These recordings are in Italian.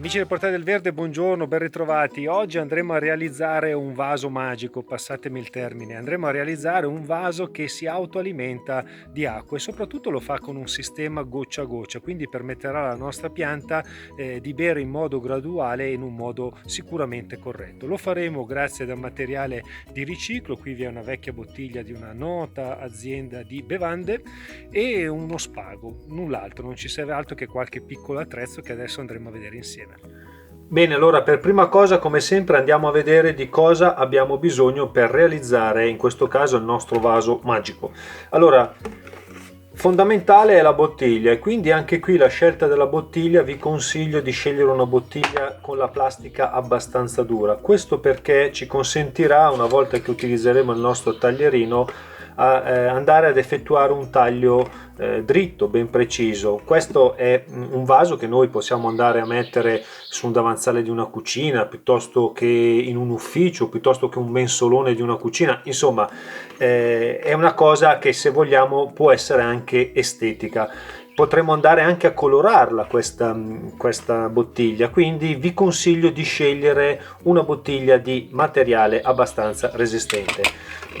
Amici del Portale del Verde, buongiorno, ben ritrovati. Oggi andremo a realizzare un vaso magico, passatemi il termine. Andremo a realizzare un vaso che si autoalimenta di acqua e soprattutto lo fa con un sistema goccia a goccia, quindi permetterà alla nostra pianta di bere in modo graduale e in un modo sicuramente corretto. Lo faremo grazie ad un materiale di riciclo. Qui vi è una vecchia bottiglia di una nota azienda di bevande e uno spago, null'altro, non ci serve altro che qualche piccolo attrezzo che adesso andremo a vedere insieme. Bene, allora per prima cosa, come sempre, andiamo a vedere di cosa abbiamo bisogno per realizzare in questo caso il nostro vaso magico. Allora, fondamentale è la bottiglia e quindi anche qui la scelta della bottiglia vi consiglio di scegliere una bottiglia con la plastica abbastanza dura. Questo perché ci consentirà, una volta che utilizzeremo il nostro taglierino, andare ad effettuare un taglio dritto, ben preciso. Questo è un vaso che noi possiamo andare a mettere su un davanzale di una cucina, piuttosto che in un ufficio, piuttosto che un mensolone di una cucina. Insomma, è una cosa che, se vogliamo, può essere anche estetica. Potremmo andare anche a colorarla questa bottiglia, quindi vi consiglio di scegliere una bottiglia di materiale abbastanza resistente.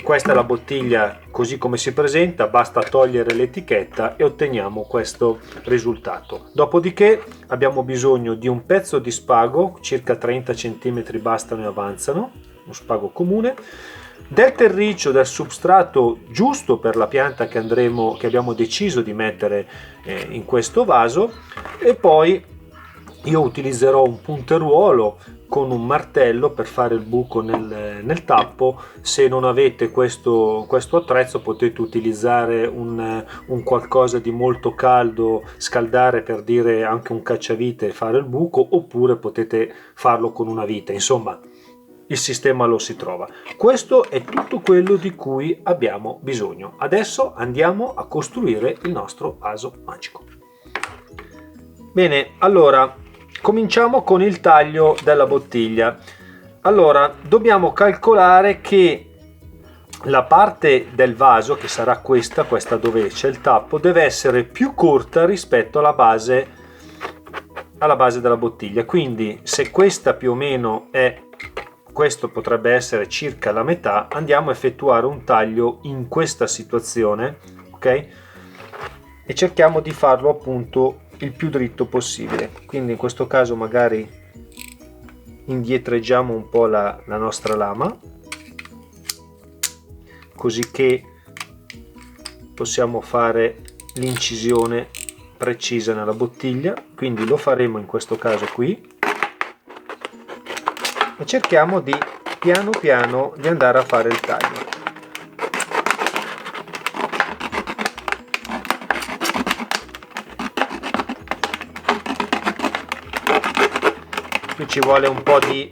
Questa è la bottiglia così come si presenta, basta togliere l'etichetta e otteniamo questo risultato. Dopodiché abbiamo bisogno di un pezzo di spago, circa 30 cm bastano e avanzano, uno spago comune, del terriccio, del substrato giusto per la pianta che abbiamo deciso di mettere in questo vaso, e poi io utilizzerò un punteruolo con un martello per fare il buco nel tappo. Se non avete questo attrezzo potete utilizzare un qualcosa di molto caldo, scaldare, per dire, anche un cacciavite e fare il buco, oppure potete farlo con una vite. Insomma, il sistema lo si trova. Questo è tutto quello di cui abbiamo bisogno. Adesso andiamo a costruire il nostro vaso magico. Bene, allora cominciamo con il taglio della bottiglia. Allora, dobbiamo calcolare che la parte del vaso, che sarà questa dove c'è il tappo, deve essere più corta rispetto alla base della bottiglia. Quindi se questa più o meno è, questo potrebbe essere circa la metà, andiamo a effettuare un taglio in questa situazione, ok? E cerchiamo di farlo appunto il più dritto possibile. Quindi in questo caso magari indietreggiamo un po' la nostra lama, così che possiamo fare l'incisione precisa nella bottiglia. Quindi lo faremo in questo caso qui e cerchiamo di piano piano di andare a fare il taglio. Qui ci vuole un po' di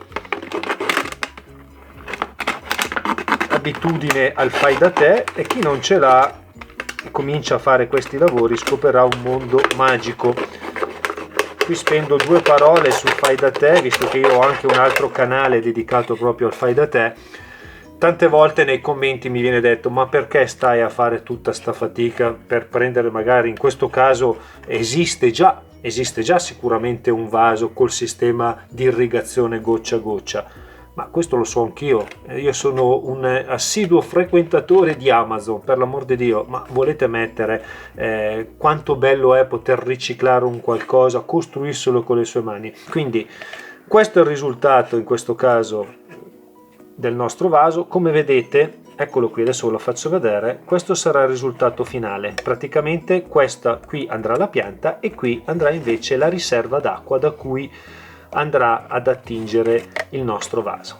abitudine al fai da te, e chi non ce l'ha e comincia a fare questi lavori scoprirà un mondo magico. Qui spendo due parole sul fai da te, visto che io ho anche un altro canale dedicato proprio al fai da te. Tante volte nei commenti mi viene detto: ma perché stai a fare tutta sta fatica per prendere, magari in questo caso esiste già sicuramente un vaso col sistema di irrigazione goccia a goccia. Ma questo lo so anch'io, io sono un assiduo frequentatore di Amazon, per l'amor di Dio, ma volete mettere quanto bello è poter riciclare un qualcosa, costruirselo con le sue mani. Quindi questo è il risultato in questo caso del nostro vaso. Come vedete, eccolo qui, adesso ve lo faccio vedere, questo sarà il risultato finale. Praticamente questa qui andrà la pianta e qui andrà invece la riserva d'acqua da cui andrà ad attingere il nostro vaso.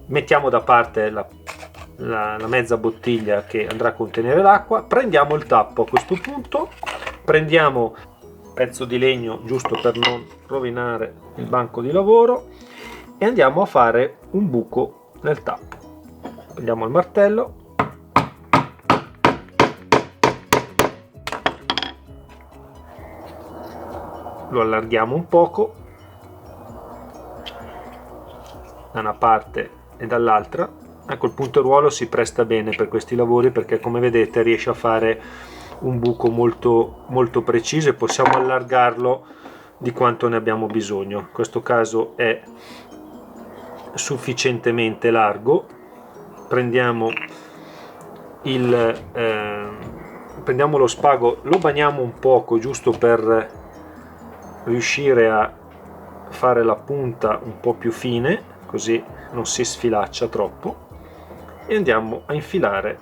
Mettiamo da parte la mezza bottiglia che andrà a contenere l'acqua, prendiamo il tappo. A questo punto prendiamo un pezzo di legno giusto per non rovinare il banco di lavoro e andiamo a fare un buco nel tappo. Prendiamo il martello, lo allarghiamo un poco da una parte e dall'altra. Ecco, il punteruolo si presta bene per questi lavori perché, come vedete, riesce a fare un buco molto preciso e possiamo allargarlo di quanto ne abbiamo bisogno. In questo caso è sufficientemente largo. Prendiamo prendiamo lo spago, lo bagniamo un poco giusto per riuscire a fare la punta un po' più fine, così non si sfilaccia troppo, e andiamo a infilare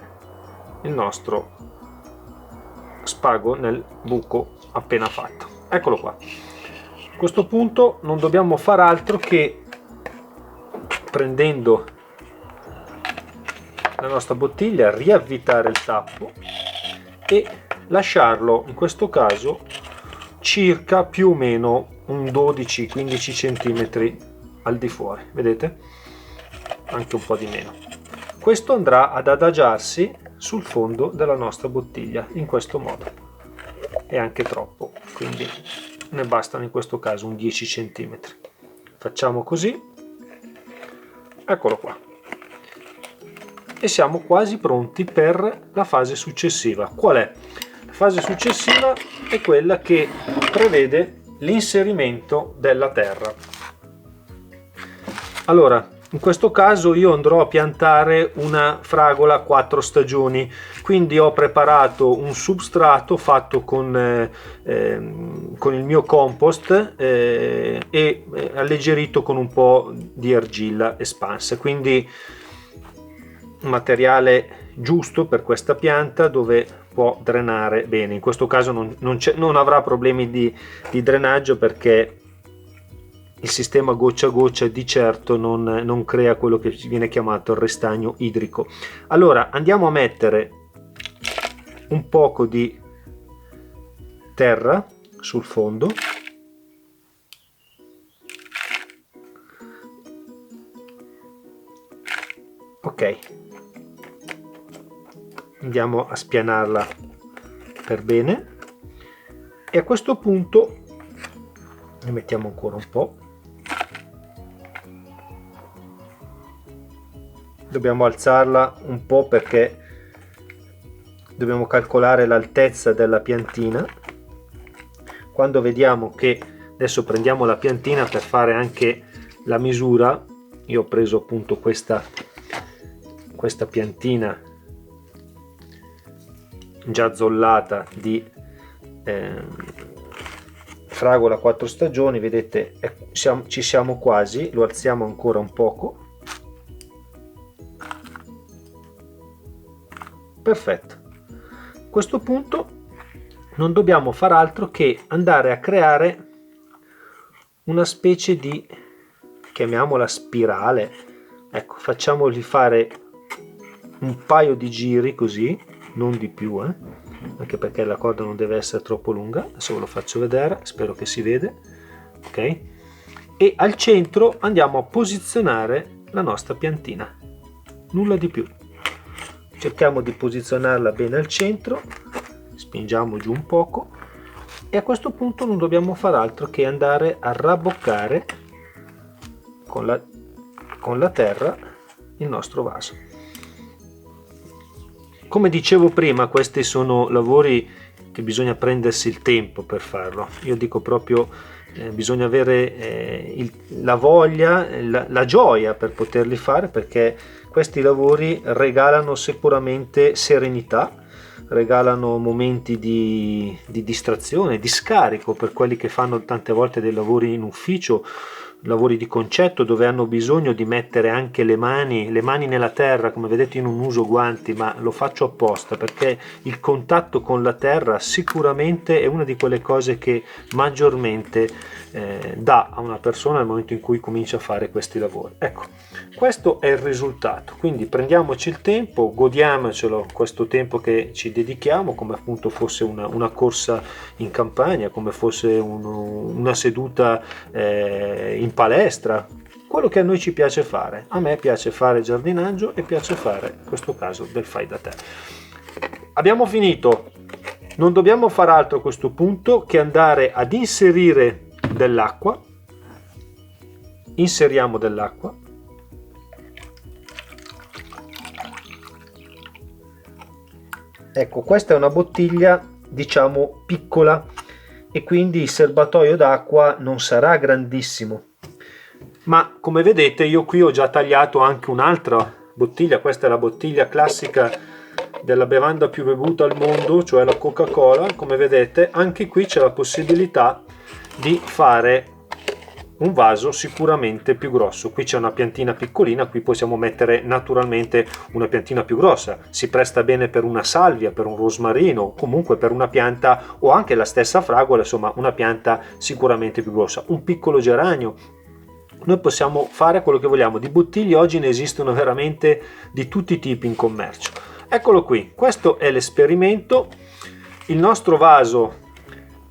il nostro spago nel buco appena fatto. Eccolo qua. A questo punto non dobbiamo fare altro che, prendendo la nostra bottiglia, riavvitare il tappo e lasciarlo, in questo caso, circa più o meno un 12-15 cm al di fuori, vedete? Anche un po' di meno. Questo andrà ad adagiarsi sul fondo della nostra bottiglia in questo modo. È anche troppo, quindi ne bastano in questo caso un 10 cm. Facciamo così, eccolo qua. E siamo quasi pronti per la fase successiva. Qual è? La fase successiva è quella che prevede l'inserimento della terra. Allora, in questo caso io andrò a piantare una fragola a 4 stagioni, quindi ho preparato un substrato fatto con il mio compost e alleggerito con un po' di argilla espansa, quindi un materiale giusto per questa pianta, dove può drenare bene. In questo caso non avrà problemi di drenaggio, perché il sistema goccia a goccia di certo non crea quello che viene chiamato il restagno idrico. Allora andiamo a mettere un poco di terra sul fondo, ok, andiamo a spianarla per bene, e a questo punto ne mettiamo ancora un po'. Dobbiamo alzarla un po' perché dobbiamo calcolare l'altezza della piantina. Quando vediamo che, adesso prendiamo la piantina per fare anche la misura, io ho preso appunto questa piantina già zollata di fragola 4 stagioni, vedete, ci siamo quasi. Lo alziamo ancora un poco. Perfetto. A questo punto non dobbiamo far altro che andare a creare una specie di, chiamiamola spirale, ecco, facciamoli fare un paio di giri così, non di più, anche perché la corda non deve essere troppo lunga. Adesso ve lo faccio vedere, spero che si vede, ok? E al centro andiamo a posizionare la nostra piantina, nulla di più. Cerchiamo di posizionarla bene al centro, spingiamo giù un poco, e a questo punto non dobbiamo fare altro che andare a rabboccare con la terra il nostro vaso. Come dicevo prima, questi sono lavori che bisogna prendersi il tempo per farlo. Io dico proprio bisogna avere la voglia, la gioia per poterli fare, perché questi lavori regalano sicuramente serenità, regalano momenti di distrazione, di scarico per quelli che fanno tante volte dei lavori in ufficio, lavori di concetto, dove hanno bisogno di mettere anche le mani nella terra. Come vedete io non uso guanti, ma lo faccio apposta, perché il contatto con la terra sicuramente è una di quelle cose che maggiormente dà a una persona nel momento in cui comincia a fare questi lavori. Ecco, questo è il risultato. Quindi prendiamoci il tempo, godiamocelo questo tempo che ci dedichiamo, come appunto fosse una corsa in campagna, come fosse una seduta in palestra, quello che a noi ci piace fare. A me piace fare giardinaggio e piace fare, in questo caso, del fai da te. Abbiamo finito. Non dobbiamo fare altro a questo punto che andare ad inserire dell'acqua. Inseriamo dell'acqua. Ecco, questa è una bottiglia, diciamo, piccola. e quindi il serbatoio d'acqua non sarà grandissimo. Ma come vedete io qui ho già tagliato anche un'altra bottiglia. Questa è la bottiglia classica della bevanda più bevuta al mondo, cioè la Coca-Cola. Come vedete anche qui c'è la possibilità di fare un vaso sicuramente più grosso. Qui c'è una piantina piccolina, qui possiamo mettere naturalmente una piantina più grossa. Si presta bene per una salvia, per un rosmarino, comunque per una pianta o anche la stessa fragola, insomma una pianta sicuramente più grossa. Un piccolo geranio. Noi possiamo fare quello che vogliamo. Di bottiglie oggi ne esistono veramente di tutti i tipi in commercio. Eccolo qui, questo è l'esperimento. Il nostro vaso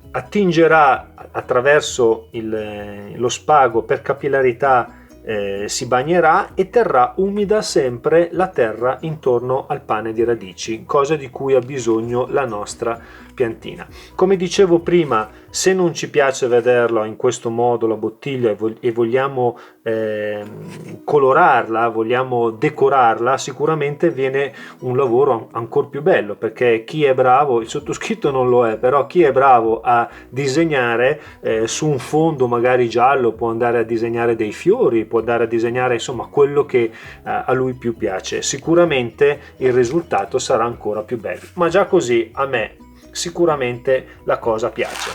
attingerà attraverso lo spago per capillarità, si bagnerà e terrà umida sempre la terra intorno al pane di radici, cosa di cui ha bisogno la nostra piantina. Come dicevo prima, se non ci piace vederla in questo modo la bottiglia e vogliamo colorarla, vogliamo decorarla, sicuramente viene un lavoro ancora più bello, perché chi è bravo, il sottoscritto non lo è, però chi è bravo a disegnare su un fondo magari giallo può andare a disegnare dei fiori, può andare a disegnare insomma quello che a lui più piace. Sicuramente il risultato sarà ancora più bello, ma già così a me sicuramente la cosa piace.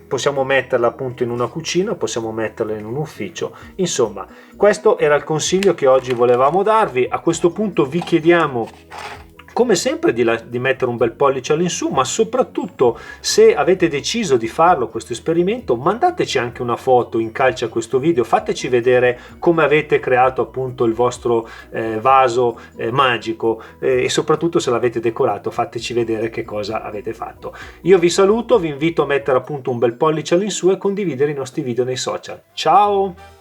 Possiamo metterla appunto in una cucina, possiamo metterla in un ufficio, insomma questo era il consiglio che oggi volevamo darvi. A questo punto vi chiediamo come sempre di mettere un bel pollice all'insù, ma soprattutto se avete deciso di farlo questo esperimento, mandateci anche una foto in calce a questo video, fateci vedere come avete creato appunto il vostro vaso magico, e soprattutto se l'avete decorato fateci vedere che cosa avete fatto. Io vi saluto, vi invito a mettere appunto un bel pollice all'insù e condividere i nostri video nei social. Ciao!